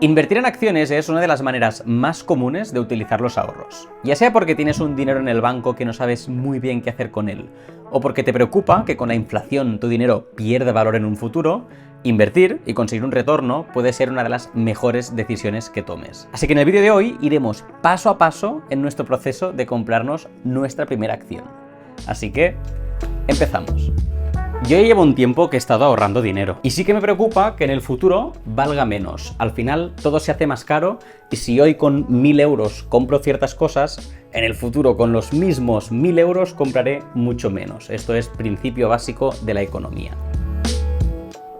Invertir en acciones es una de las maneras más comunes de utilizar los ahorros. Ya sea porque tienes un dinero en el banco que no sabes muy bien qué hacer con él, o porque te preocupa que con la inflación tu dinero pierda valor en un futuro, invertir y conseguir un retorno puede ser una de las mejores decisiones que tomes. Así que en el vídeo de hoy iremos paso a paso en nuestro proceso de comprarnos nuestra primera acción. Así que, empezamos. Yo ya llevo un tiempo que he estado ahorrando dinero y sí que me preocupa que en el futuro valga menos. Al final todo se hace más caro y si hoy con 1000 euros compro ciertas cosas, en el futuro con los mismos 1000 euros compraré mucho menos. Esto es principio básico de la economía.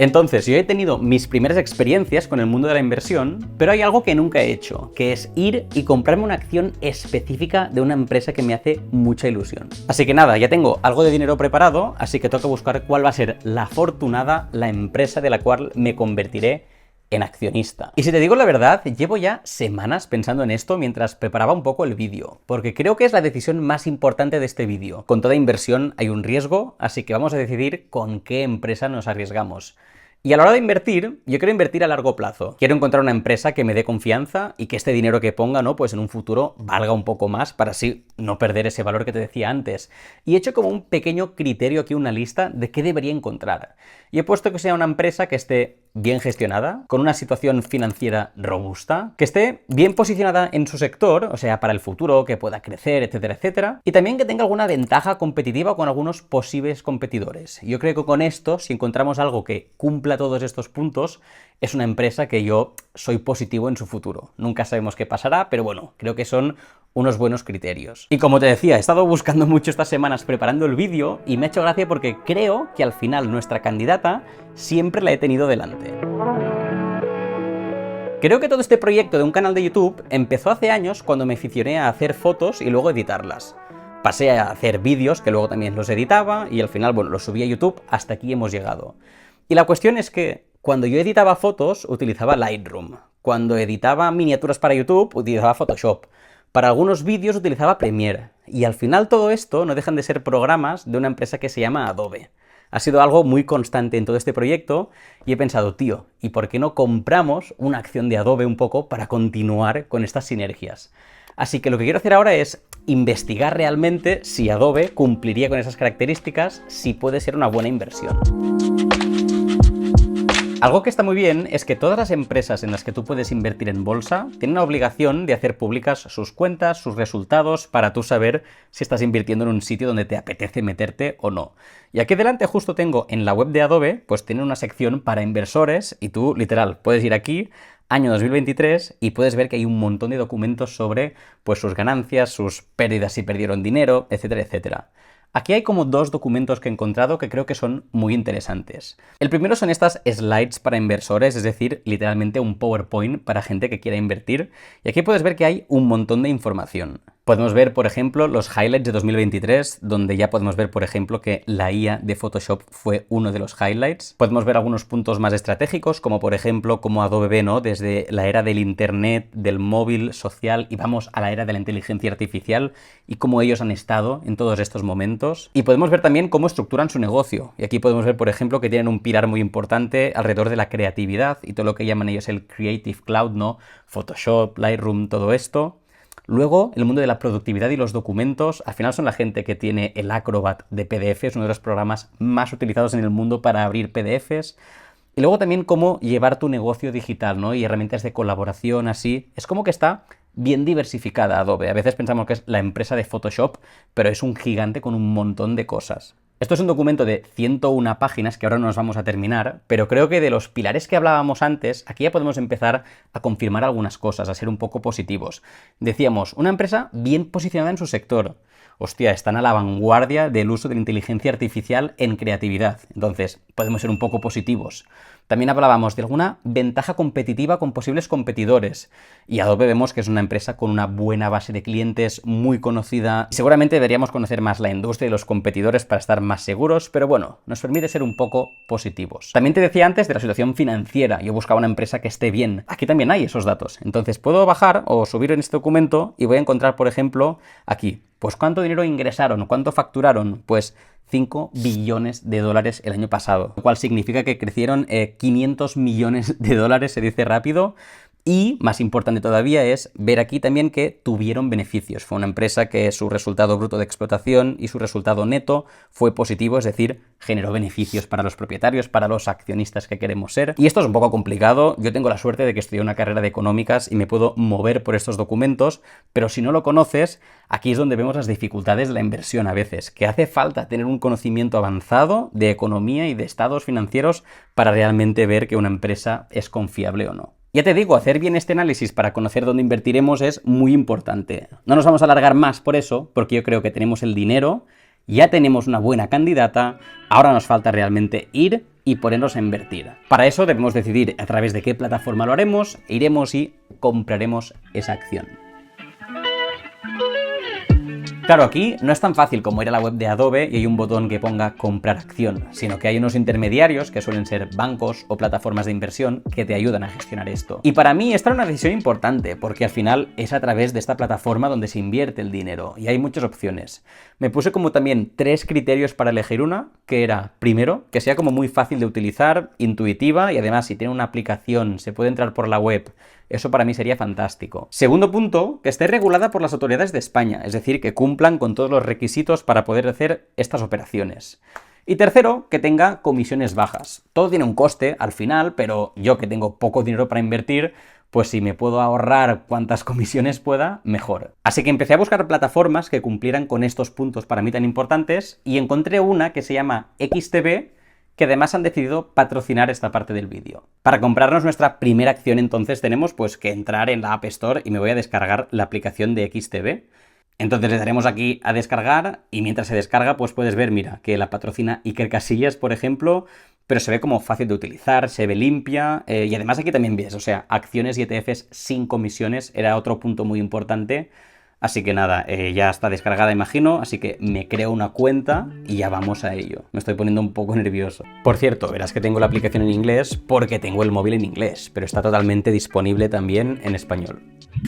Entonces, yo he tenido mis primeras experiencias con el mundo de la inversión, pero hay algo que nunca he hecho, que es ir y comprarme una acción específica de una empresa que me hace mucha ilusión. Así que nada, ya tengo algo de dinero preparado, así que toca buscar cuál va a ser la afortunada, la empresa de la cual me convertiré en accionista. Y si te digo la verdad, llevo ya semanas pensando en esto mientras preparaba un poco el vídeo, porque creo que es la decisión más importante de este vídeo. Con toda inversión hay un riesgo, así que vamos a decidir con qué empresa nos arriesgamos. Y a la hora de invertir, yo quiero invertir a largo plazo. Quiero encontrar una empresa que me dé confianza y que este dinero que ponga, ¿no? Pues en un futuro valga un poco más para así no perder ese valor que te decía antes. Y he hecho como un pequeño criterio aquí, una lista de qué debería encontrar. Y he puesto que sea una empresa que esté bien gestionada, con una situación financiera robusta, que esté bien posicionada en su sector, o sea, para el futuro, que pueda crecer, etcétera, etcétera, y también que tenga alguna ventaja competitiva con algunos posibles competidores. Yo creo que con esto, si encontramos algo que cumpla todos estos puntos, es una empresa que yo soy positivo en su futuro. Nunca sabemos qué pasará, pero bueno, creo que son unos buenos criterios. Y como te decía, he estado buscando mucho estas semanas preparando el vídeo y me ha hecho gracia porque creo que al final nuestra candidata siempre la he tenido delante. Creo que todo este proyecto de un canal de YouTube empezó hace años cuando me aficioné a hacer fotos y luego editarlas. Pasé a hacer vídeos que luego también los editaba y al final, bueno, los subí a YouTube, hasta aquí hemos llegado. Y la cuestión es que cuando yo editaba fotos utilizaba Lightroom, cuando editaba miniaturas para YouTube utilizaba Photoshop, para algunos vídeos utilizaba Premiere y al final todo esto no dejan de ser programas de una empresa que se llama Adobe. Ha sido algo muy constante en todo este proyecto y he pensado, tío, ¿y por qué no compramos una acción de Adobe un poco para continuar con estas sinergias? Así que lo que quiero hacer ahora es investigar realmente si Adobe cumpliría con esas características, si puede ser una buena inversión. Algo que está muy bien es que todas las empresas en las que tú puedes invertir en bolsa tienen la obligación de hacer públicas sus cuentas, sus resultados, para tú saber si estás invirtiendo en un sitio donde te apetece meterte o no. Y aquí delante justo tengo en la web de Adobe, pues tiene una sección para inversores y tú, literal, puedes ir aquí, año 2023, y puedes ver que hay un montón de documentos sobre pues sus ganancias, sus pérdidas si perdieron dinero, etcétera, etcétera. Aquí hay como dos documentos que he encontrado que creo que son muy interesantes. El primero son estas slides para inversores, es decir, literalmente un PowerPoint para gente que quiera invertir. Y aquí puedes ver que hay un montón de información. Podemos ver, por ejemplo, los highlights de 2023, donde ya podemos ver, por ejemplo, que la IA de Photoshop fue uno de los highlights. Podemos ver algunos puntos más estratégicos, como por ejemplo, cómo Adobe ve, ¿no?, desde la era del internet, del móvil, social, y vamos a la era de la inteligencia artificial, y cómo ellos han estado en todos estos momentos. Y podemos ver también cómo estructuran su negocio. Y aquí podemos ver, por ejemplo, que tienen un pilar muy importante alrededor de la creatividad y todo lo que llaman ellos el Creative Cloud, ¿no? Photoshop, Lightroom, todo esto. Luego, el mundo de la productividad y los documentos, al final son la gente que tiene el Acrobat de PDF, es uno de los programas más utilizados en el mundo para abrir PDFs. Y luego también cómo llevar tu negocio digital, ¿no? Y herramientas de colaboración, así. Es como que está bien diversificada Adobe. A veces pensamos que es la empresa de Photoshop, pero es un gigante con un montón de cosas. Esto es un documento de 101 páginas que ahora no nos vamos a terminar, pero creo que de los pilares que hablábamos antes, aquí ya podemos empezar a confirmar algunas cosas, a ser un poco positivos. Decíamos, una empresa bien posicionada en su sector. Hostia, están a la vanguardia del uso de la inteligencia artificial en creatividad. Entonces, podemos ser un poco positivos. También hablábamos de alguna ventaja competitiva con posibles competidores. Y Adobe vemos que es una empresa con una buena base de clientes, muy conocida. Seguramente deberíamos conocer más la industria y los competidores para estar más seguros, pero bueno, nos permite ser un poco positivos. También te decía antes de la situación financiera. Yo buscaba una empresa que esté bien. Aquí también hay esos datos. Entonces puedo bajar o subir en este documento y voy a encontrar, por ejemplo, aquí, pues cuánto dinero ingresaron, cuánto facturaron, pues 5 billones de dólares el año pasado, lo cual significa que crecieron 500 millones de dólares, se dice rápido, Y, más importante todavía, es ver aquí también que tuvieron beneficios. Fue una empresa que su resultado bruto de explotación y su resultado neto fue positivo, es decir, generó beneficios para los propietarios, para los accionistas que queremos ser. Y esto es un poco complicado. Yo tengo la suerte de que estudié una carrera de económicas y me puedo mover por estos documentos, pero si no lo conoces, aquí es donde vemos las dificultades de la inversión a veces, que hace falta tener un conocimiento avanzado de economía y de estados financieros para realmente ver que una empresa es confiable o no. Ya te digo, hacer bien este análisis para conocer dónde invertiremos es muy importante. No nos vamos a alargar más por eso, porque yo creo que tenemos el dinero, ya tenemos una buena candidata, ahora nos falta realmente ir y ponernos a invertir. Para eso debemos decidir a través de qué plataforma lo haremos, iremos y compraremos esa acción. Claro, aquí no es tan fácil como ir a la web de Adobe y hay un botón que ponga comprar acción, sino que hay unos intermediarios que suelen ser bancos o plataformas de inversión que te ayudan a gestionar esto. Y para mí esta era una decisión importante, porque al final es a través de esta plataforma donde se invierte el dinero y hay muchas opciones. Me puse como también 3 criterios para elegir una, que era, primero, que sea como muy fácil de utilizar, intuitiva y además si tiene una aplicación, se puede entrar por la web. Eso para mí sería fantástico. Segundo punto, que esté regulada por las autoridades de España, es decir, que cumplan con todos los requisitos para poder hacer estas operaciones. Y tercero, que tenga comisiones bajas. Todo tiene un coste al final, pero yo que tengo poco dinero para invertir, pues si me puedo ahorrar cuantas comisiones pueda, mejor. Así que empecé a buscar plataformas que cumplieran con estos puntos para mí tan importantes y encontré una que se llama XTB, que además han decidido patrocinar esta parte del vídeo. Para comprarnos nuestra primera acción entonces tenemos pues que entrar en la App Store y me voy a descargar la aplicación de XTB. Entonces le daremos aquí a descargar y mientras se descarga pues puedes ver, mira, que la patrocina Iker Casillas, por ejemplo, pero se ve como fácil de utilizar, se ve limpia y además aquí también ves, o sea, acciones y ETFs sin comisiones era otro punto muy importante. Así que nada, ya está descargada imagino, así que me creo una cuenta y ya vamos a ello. Me estoy poniendo un poco nervioso. Por cierto, verás que tengo la aplicación en inglés porque tengo el móvil en inglés, pero está totalmente disponible también en español.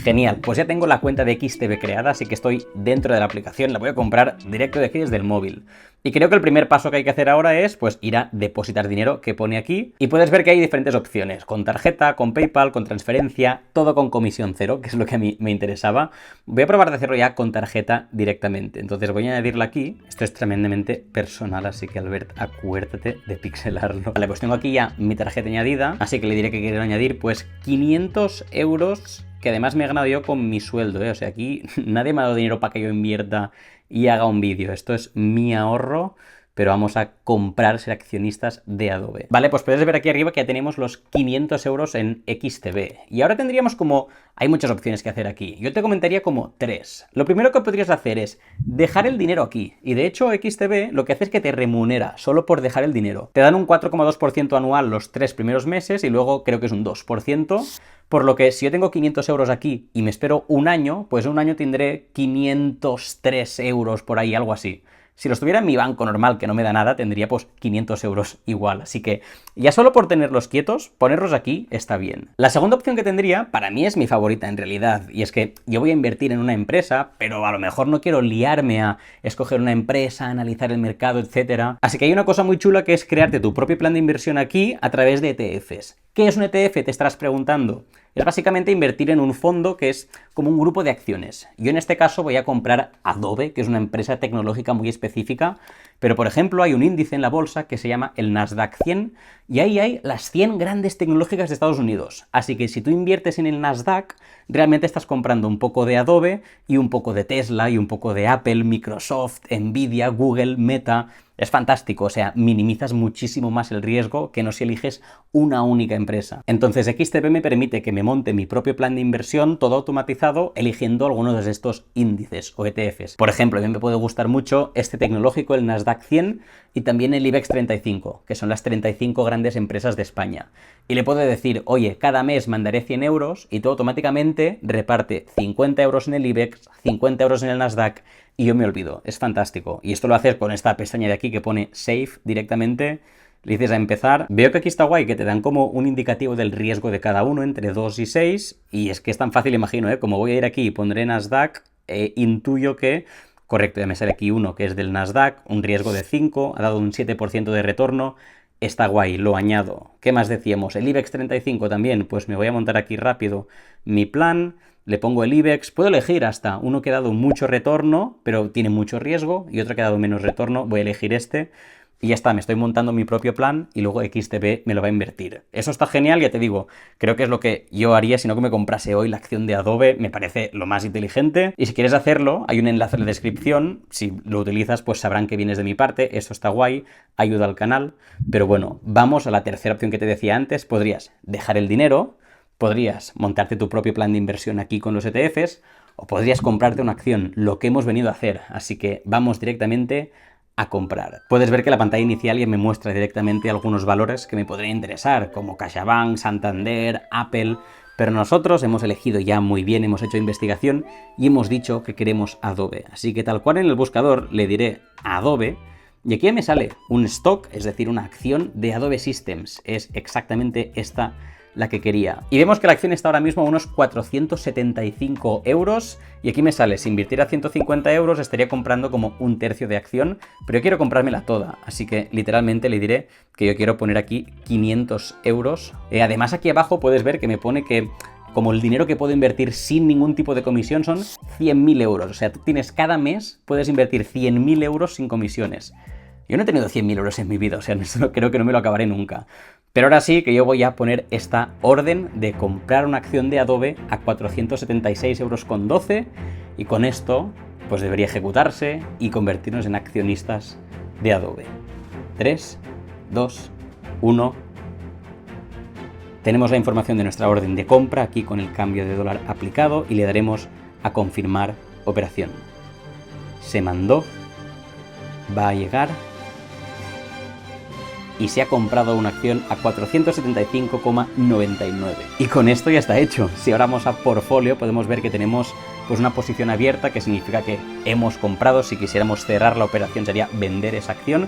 Genial, pues ya tengo la cuenta de XTB creada, así que estoy dentro de la aplicación, la voy a comprar directo de aquí desde el móvil. Y creo que el primer paso que hay que hacer ahora es, pues, ir a depositar dinero, que pone aquí, y puedes ver que hay diferentes opciones, con tarjeta, con PayPal, con transferencia, todo con comisión cero, que es lo que a mí me interesaba. Voy a probar de hacerlo ya con tarjeta directamente, entonces voy a añadirla aquí. Esto es tremendamente personal, así que Albert, acuérdate de pixelarlo. Vale, pues tengo aquí ya mi tarjeta añadida, así que le diré que quiero añadir, pues, 500 euros, que además me he ganado yo con mi sueldo, ¿eh? O sea, aquí nadie me ha dado dinero para que yo invierta y haga un vídeo. Esto es mi ahorro, pero vamos a comprar, ser accionistas de Adobe. Vale, pues puedes ver aquí arriba que ya tenemos los 500 euros en XTB. Y ahora tendríamos como... Hay muchas opciones que hacer aquí. Yo te comentaría como 3. Lo primero que podrías hacer es dejar el dinero aquí. Y de hecho XTB lo que hace es que te remunera solo por dejar el dinero. Te dan un 4,2% anual los 3 primeros meses y luego creo que es un 2%. Por lo que si yo tengo 500 euros aquí y me espero un año, pues un año tendré 503 euros por ahí, algo así. Si los tuviera en mi banco normal, que no me da nada, tendría pues 500 euros igual. Así que ya solo por tenerlos quietos, ponerlos aquí está bien. La segunda opción que tendría, para mí es mi favorita en realidad, y es que yo voy a invertir en una empresa, pero a lo mejor no quiero liarme a escoger una empresa, analizar el mercado, etc. Así que hay una cosa muy chula que es crearte tu propio plan de inversión aquí a través de ETFs. ¿Qué es un ETF? Te estarás preguntando. Es básicamente invertir en un fondo que es como un grupo de acciones. Yo en este caso voy a comprar Adobe, que es una empresa tecnológica muy específica, pero por ejemplo hay un índice en la bolsa que se llama el Nasdaq 100 y ahí hay las 100 grandes tecnológicas de Estados Unidos. Así que si tú inviertes en el Nasdaq, realmente estás comprando un poco de Adobe y un poco de Tesla y un poco de Apple, Microsoft, Nvidia, Google, Meta. Es fantástico, o sea, minimizas muchísimo más el riesgo que no si eliges una única empresa. Entonces XTB me permite que me monte mi propio plan de inversión todo automatizado eligiendo algunos de estos índices o ETFs. Por ejemplo, a mí me puede gustar mucho este tecnológico, el Nasdaq 100 y también el IBEX 35, que son las 35 grandes empresas de España. Y le puedo decir, oye, cada mes mandaré 100 euros y tú automáticamente reparte 50 euros en el IBEX, 50 euros en el Nasdaq y yo me olvido. Es fantástico. Y esto lo haces con esta pestaña de aquí que pone Save directamente. Le dices a empezar. Veo que aquí está guay, que te dan como un indicativo del riesgo de cada uno entre 2 y 6. Y es que es tan fácil, imagino, ¿eh? Como voy a ir aquí y pondré Nasdaq, intuyo que... Correcto, ya me sale aquí uno que es del Nasdaq, un riesgo de 5, ha dado un 7% de retorno. está guay, lo añado. ¿Qué más decíamos? El IBEX 35 también, pues me voy a montar aquí rápido mi plan, le pongo el IBEX, puedo elegir hasta uno que ha dado mucho retorno, pero tiene mucho riesgo, y otro que ha dado menos retorno, voy a elegir este, y ya está, me estoy montando mi propio plan y luego XTB me lo va a invertir. Eso está genial, ya te digo, creo que es lo que yo haría si no que me comprase hoy la acción de Adobe, me parece lo más inteligente. Y si quieres hacerlo, hay un enlace en la descripción, si lo utilizas pues sabrán que vienes de mi parte, eso está guay, ayuda al canal. Pero bueno, vamos a la tercera opción que te decía antes, podrías dejar el dinero, podrías montarte tu propio plan de inversión aquí con los ETFs, o podrías comprarte una acción, lo que hemos venido a hacer. Así que vamos directamente a comprar. Puedes ver que la pantalla inicial ya me muestra directamente algunos valores que me podrían interesar, como CaixaBank, Santander, Apple, pero nosotros hemos elegido ya muy bien, hemos hecho investigación y hemos dicho que queremos Adobe. Así que tal cual en el buscador le diré Adobe y aquí me sale un stock, es decir, una acción de Adobe Systems. Es exactamente esta la que quería. Y vemos que la acción está ahora mismo a unos 475 euros y aquí me sale, si invirtiera 150 euros estaría comprando como un tercio de acción, pero yo quiero comprármela toda, así que literalmente le diré que yo quiero poner aquí 500 euros. Además aquí abajo puedes ver que me pone que como el dinero que puedo invertir sin ningún tipo de comisión son 100.000 euros, o sea, tú tienes cada mes, puedes invertir 100.000 euros sin comisiones. Yo no he tenido 100.000 euros en mi vida, o sea, eso creo que no me lo acabaré nunca. Pero ahora sí que yo voy a poner esta orden de comprar una acción de Adobe a 476,12 euros y con esto pues debería ejecutarse y convertirnos en accionistas de Adobe. 3, 2, 1... Tenemos la información de nuestra orden de compra aquí con el cambio de dólar aplicado y le daremos a confirmar operación. Se mandó, va a llegar y se ha comprado una acción a 475,99. Y con esto ya está hecho. Si ahora vamos a portfolio podemos ver que tenemos pues una posición abierta, que significa que hemos comprado. Si quisiéramos cerrar la operación sería vender esa acción.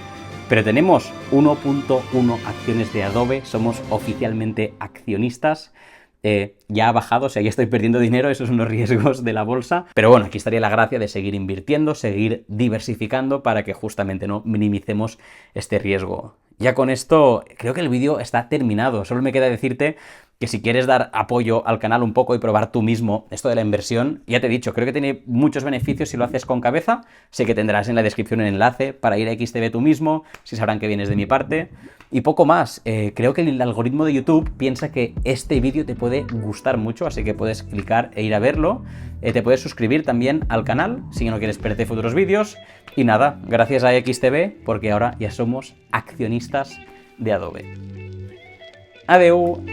Pero tenemos 1.1 acciones de Adobe, somos oficialmente accionistas. Ya ha bajado, o sea, ya estoy perdiendo dinero, esos son los riesgos de la bolsa. Pero bueno, aquí estaría la gracia de seguir invirtiendo, seguir diversificando para que justamente no minimicemos este riesgo. Ya con esto creo que el vídeo está terminado, solo me queda decirte que si quieres dar apoyo al canal un poco y probar tú mismo esto de la inversión, ya te he dicho, creo que tiene muchos beneficios si lo haces con cabeza. Sé que tendrás en la descripción el enlace para ir a XTB tú mismo, si sabrán que vienes de mi parte. Y poco más, creo que el algoritmo de YouTube piensa que este vídeo te puede gustar mucho, así que puedes clicar e ir a verlo. Te puedes suscribir también al canal si no quieres perderte futuros vídeos. Y nada, gracias a XTB porque ahora ya somos accionistas de Adobe. Adeu.